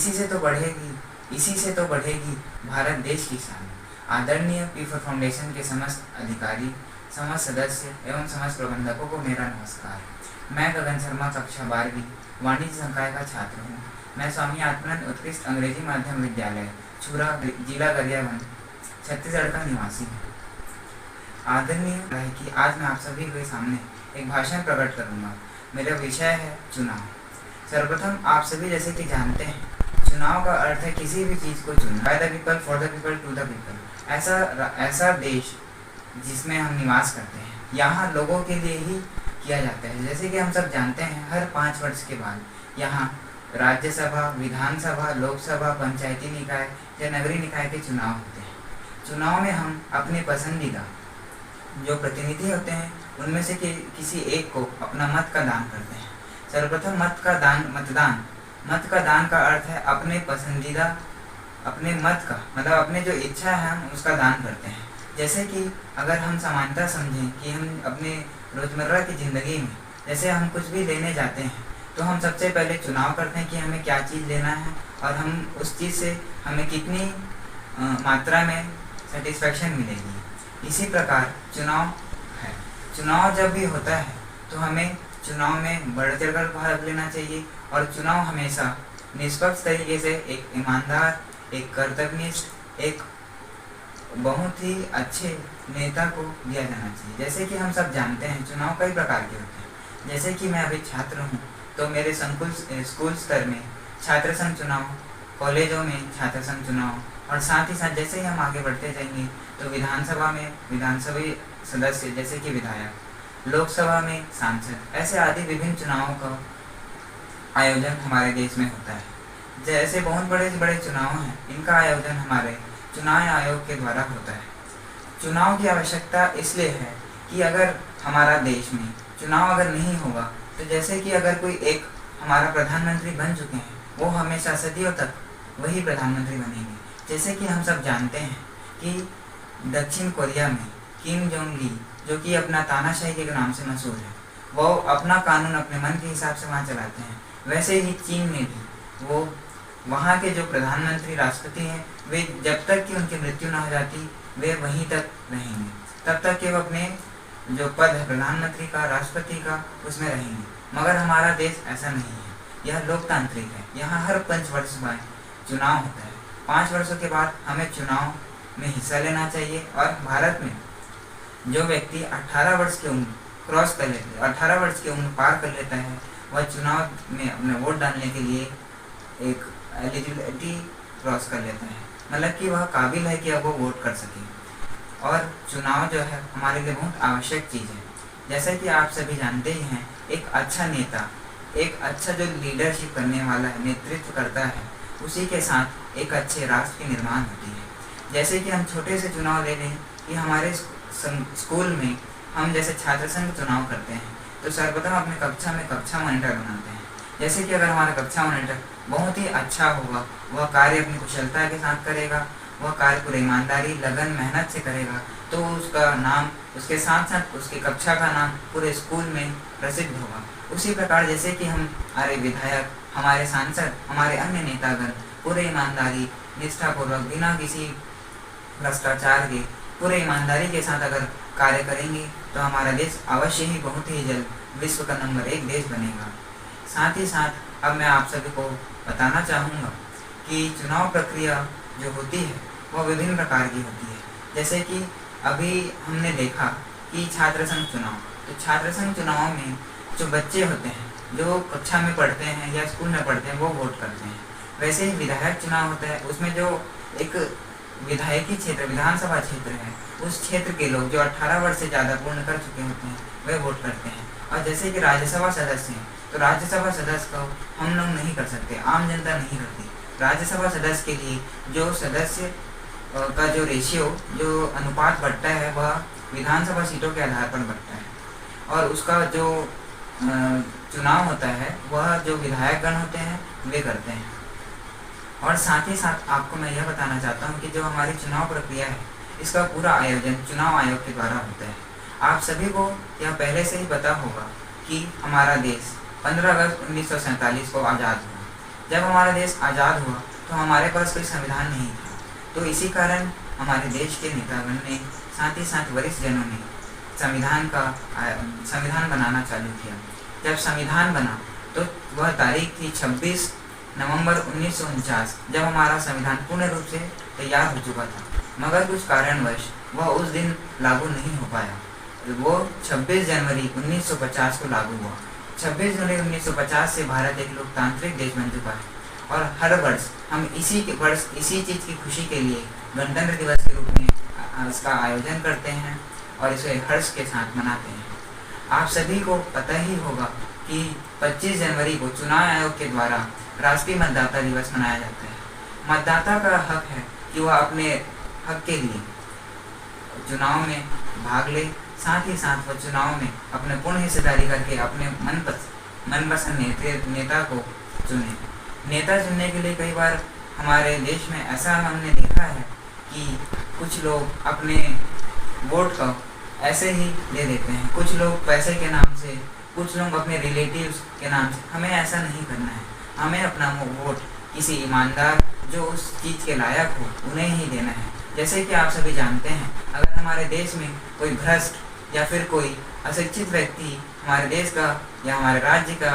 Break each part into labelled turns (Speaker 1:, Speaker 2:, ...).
Speaker 1: इसी से तो बढ़ेगी भारत देश की शान। आदरणीय पीफर फाउंडेशन के समस्त अधिकारी, समस्त सदस्य एवं समस्त प्रबंधकों को मेरा नमस्कार। मैं गगन शर्मा, कक्षा 12वीं वाणिज्य संकाय का छात्र हूँ। मैं स्वामी आत्मानंद उत्कृष्ट अंग्रेजी माध्यम विद्यालय छुरा, जिला गरियाबंद, छत्तीसगढ़ का निवासी हूँ। आदरणीय है कि आज मैं आप सभी के सामने एक भाषण प्रकट करूँगा। मेरा विषय है चुनाव। सर्वप्रथम आप सभी जैसे कि जानते हैं, चुनाव का अर्थ है किसी भी चीज़ को चुनना। By the people, for the people, to the people. ऐसा देश जिसमें हम निवास करते हैं, यहाँ लोगों के लिए ही किया जाता है। जैसे कि हम सब जानते हैं, हर 5 वर्ष के बाद यहाँ राज्यसभा, विधानसभा, लोकसभा, पंचायती निकाय या नगरीय निकाय के चुनाव होते हैं। चुनाव में हम अपने पसंदीदा जो प्रतिनिधि होते हैं उनमें से किसी एक को अपना मत का दान करते हैं। सर्वप्रथम मत का दान का अर्थ है अपने पसंदीदा, अपने मत का मतलब अपने जो इच्छा है हम उसका दान करते हैं। जैसे कि अगर हम समानता समझें कि हम अपने रोज़मर्रा की ज़िंदगी में जैसे हम कुछ भी लेने जाते हैं तो हम सबसे पहले चुनाव करते हैं कि हमें क्या चीज़ लेना है और हम उस चीज़ से हमें कितनी मात्रा में सेटिस्फेक्शन मिलेगी। इसी प्रकार चुनाव है। चुनाव जब भी होता है तो हमें चुनाव में बढ़ चढ़कर भाग लेना चाहिए और चुनाव हमेशा निष्पक्ष तरीके से एक ईमानदार, एक कर्तव्यनिष्ठ, एक बहुत ही अच्छे नेता को दिया जाना चाहिए। जैसे कि हम सब जानते हैं चुनाव कई प्रकार के होते हैं। जैसे कि मैं अभी छात्र हूँ तो मेरे स्कूल स्तर में छात्र संघ चुनाव, कॉलेजों में छात्र संघ चुनाव और साथ ही साथ जैसे ही हम आगे बढ़ते जाएंगे तो विधानसभा में विधानसभा सदस्य जैसे कि विधायक, लोकसभा में सांसद, ऐसे आदि विभिन्न चुनावों का आयोजन हमारे देश में होता है। जैसे बहुत बड़े बड़े चुनाव हैं, इनका आयोजन हमारे चुनाव आयोग के द्वारा होता है। चुनाव की आवश्यकता इसलिए है कि अगर हमारा देश में चुनाव अगर नहीं होगा तो जैसे कि अगर कोई एक हमारा प्रधानमंत्री बन चुके हैं, वो हमेशा सदियों तक वही प्रधानमंत्री बनेंगे। जैसे कि हम सब जानते हैं कि दक्षिण कोरिया में किम जोंग ली, जो कि अपना तानाशाही के नाम से मशहूर है, वो अपना कानून अपने मन के हिसाब से वहाँ चलाते हैं। वैसे ही चीन में भी वो वहाँ के जो प्रधानमंत्री, राष्ट्रपति हैं, वे जब तक कि उनकी मृत्यु न हो जाती वे वहीं तक रहेंगे, तब तक कि वो अपने जो पद है प्रधानमंत्री का, राष्ट्रपति का, उसमें रहेंगे। मगर हमारा देश ऐसा नहीं है, यह लोकतांत्रिक है। यहाँ हर 5 वर्ष बाद चुनाव होता है। 5 वर्षों के बाद हमें चुनाव में हिस्सा लेना चाहिए और भारत में जो व्यक्ति 18 वर्ष की उम्र क्रॉस कर लेते हैं, 18 वर्ष की उम्र पार कर लेता है, वह चुनाव में अपने वोट डालने के लिए एक एलिजिबिलिटी क्रॉस कर लेता है, मतलब कि वह काबिल है कि अब वो वोट कर सके। और चुनाव जो है हमारे लिए बहुत आवश्यक चीज़ है। जैसा कि आप सभी जानते ही हैं, एक अच्छा नेता, एक अच्छा जो लीडरशिप करने वाला है, नेतृत्व करता है, उसी के साथ एक अच्छे राष्ट्र की निर्माण होती है। जैसे कि हम छोटे से चुनाव ले लें कि हमारे स्कूल में हम जैसे छात्र संघ चुनाव करते हैं तो सर्वप्रथम अपने कक्षा में कक्षा मॉनिटर बनाते हैं। जैसे कि अगर हमारा कक्षा मॉनिटर बहुत ही अच्छा होगा, वह कार्य अपनी कुशलता के साथ करेगा, वह कार्य पूरी ईमानदारी, लगन, मेहनत से करेगा, तो उसका नाम, उसके साथ साथ उसकी कक्षा का नाम पूरे स्कूल में प्रसिद्ध होगा। उसी प्रकार जैसे कि हमारे विधायक, हमारे सांसद, हमारे अन्य नेतागण पूरे ईमानदारी, निष्ठापूर्वक, बिना किसी भ्रष्टाचार के, पूरे ईमानदारी के साथ अगर कार्य करेंगे तो हमारा देश अवश्य ही बहुत ही जल्द विश्व का नंबर 1 देश बनेगा। साथ ही साथ अब मैं आप सभी को बताना चाहूँगा कि चुनाव प्रक्रिया जो होती है वह विभिन्न प्रकार की होती है। जैसे कि अभी हमने देखा कि छात्र संघ चुनाव, तो छात्र संघ चुनाव में जो बच्चे होते हैं, जो कक्षा में पढ़ते हैं या स्कूल में पढ़ते हैं, वो वोट करते हैं। वैसे ही विधायक चुनाव होता है, उसमें जो एक विधायकी क्षेत्र, विधानसभा क्षेत्र है, उस क्षेत्र के लोग जो 18 वर्ष से ज़्यादा पूर्ण कर चुके होते हैं वे वोट करते हैं। और जैसे कि राज्यसभा सदस्य हैं, तो राज्यसभा सदस्य को हम लोग नहीं कर सकते, आम जनता नहीं करती। राज्यसभा सदस्य के लिए जो सदस्य का जो रेशियो, जो अनुपात बढ़ता है, वह विधानसभा सीटों के आधार पर बढ़ता है। और उसका जो चुनाव होता है वह जो विधायकगण होते हैं वे करते हैं। और साथ ही साथ आपको मैं यह बताना चाहता हूँ कि जो हमारी चुनाव प्रक्रिया है, इसका पूरा आयोजन चुनाव आयोग के द्वारा होता है। आप सभी को यह पहले से ही पता होगा कि हमारा देश 15 अगस्त 1947 को आज़ाद हुआ। जब हमारा देश आज़ाद हुआ तो हमारे पास कोई संविधान नहीं था, तो इसी कारण हमारे देश के नेतागण ने साथ ही साथ वरिष्ठ जनों ने संविधान बनाना चालू किया। जब संविधान बना तो वह तारीख थी 26 नवंबर 1949, जब हमारा संविधान पूर्ण रूप से तैयार हो चुका था, मगर कुछ कारणवश वह उस दिन लागू नहीं हो पाया। वो 26 जनवरी 1950 को लागू हुआ। 26 जनवरी 1950 से भारत एक लोकतांत्रिक देश बन चुका है और हर वर्ष हम इसी चीज़ की खुशी के लिए गणतंत्र दिवस के रूप में इसका आयोजन करते हैं और इसे हर्ष के साथ मनाते हैं। आप सभी को पता ही होगा कि 25 जनवरी को चुनाव आयोग के द्वारा राष्ट्रीय मतदाता दिवस मनाया जाता है। मतदाता का हक है कि वह अपने हक के लिए चुनाव में भाग ले, साथ ही साथ वह चुनाव में अपने पूर्ण हिस्सेदारी करके अपने मनपसंद नेता को चुने। नेता चुनने के लिए कई बार हमारे देश में ऐसा हमने देखा है कि कुछ लोग अपने वोट का ऐसे ही दे देते हैं, कुछ लोग पैसे के नाम से, कुछ लोग अपने रिलेटिव्स के नाम से। हमें ऐसा नहीं करना है। हमें अपना वोट किसी ईमानदार जो उस चीज़ के लायक हो उन्हें ही देना है। जैसे कि आप सभी जानते हैं, अगर हमारे देश में कोई भ्रष्ट या फिर कोई अशिक्षित व्यक्ति हमारे देश का या हमारे राज्य का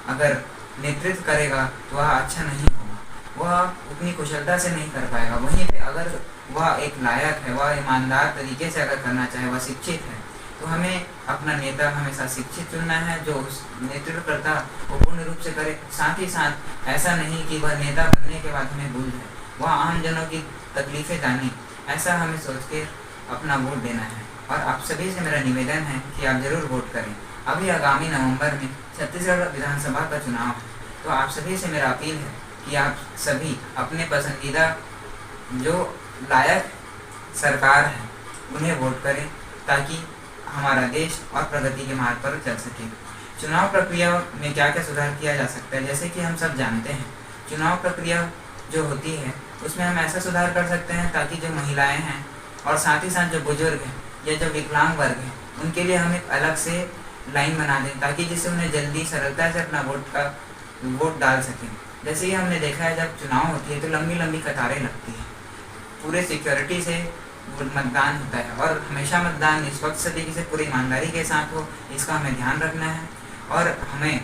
Speaker 1: अगर नेतृत्व करेगा तो वह अच्छा नहीं होगा, वह उतनी कुशलता से नहीं कर पाएगा। वहीं पे अगर वह एक लायक है, वह ईमानदार तरीके से अगर करना चाहे, वह शिक्षित है, तो हमें अपना नेता हमेशा शिक्षित चुनना है जो उस नेतृत्व करता वो पूर्ण रूप से करे। साथ ही साथ ऐसा नहीं कि वह नेता बनने के बाद हमें भूल जाए, वह आम जनों की तकलीफ़ें जाने, ऐसा हमें सोच के अपना वोट देना है। और आप सभी से मेरा निवेदन है कि आप ज़रूर वोट करें। अभी आगामी नवंबर में छत्तीसगढ़ विधानसभा का चुनाव है, तो आप सभी से मेरा अपील है कि आप सभी अपने पसंदीदा जो लायक सरकार है उन्हें वोट करें, ताकि हमारा देश और प्रगति के मार्ग पर चल सके। चुनाव प्रक्रिया में क्या क्या सुधार किया जा सकता है? जैसे कि हम सब जानते हैं, चुनाव प्रक्रिया जो होती है उसमें हम ऐसा सुधार कर सकते हैं ताकि जो महिलाएं हैं और साथ ही साथ जो बुजुर्ग हैं या जो विकलांग वर्ग हैं उनके लिए हम एक अलग से लाइन बना दें, ताकि जिससे उन्हें जल्दी सरलता से अपना वोट डाल सकें। जैसे ही हमने देखा है, जब चुनाव होती है तो लंबी लंबी कतारें लगती हैं, पूरे सिक्योरिटी से मतदान होता है और हमेशा मतदान निष्पक्ष तरीके से पूरी ईमानदारी के साथ हो, इसका हमें ध्यान रखना है और हमें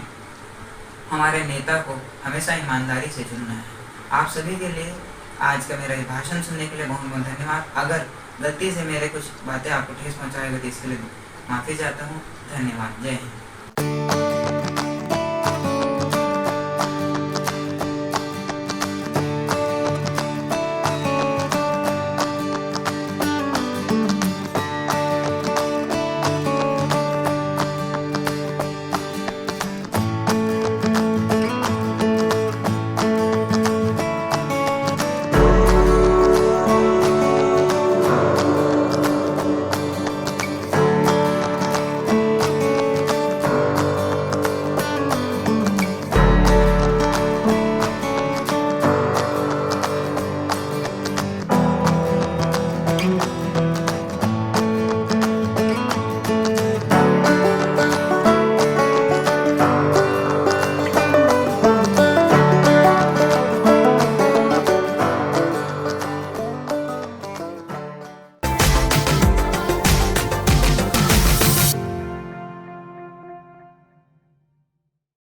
Speaker 1: हमारे नेता को हमेशा ईमानदारी से चुनना है। आप सभी के लिए आज का मेरा ये भाषण सुनने के लिए बहुत बहुत धन्यवाद। अगर गलती से मेरे कुछ बातें आपको ठेस पहुँचाएगा तो इसके लिए माफ़ी चाहता हूँ। धन्यवाद। जय हिंद।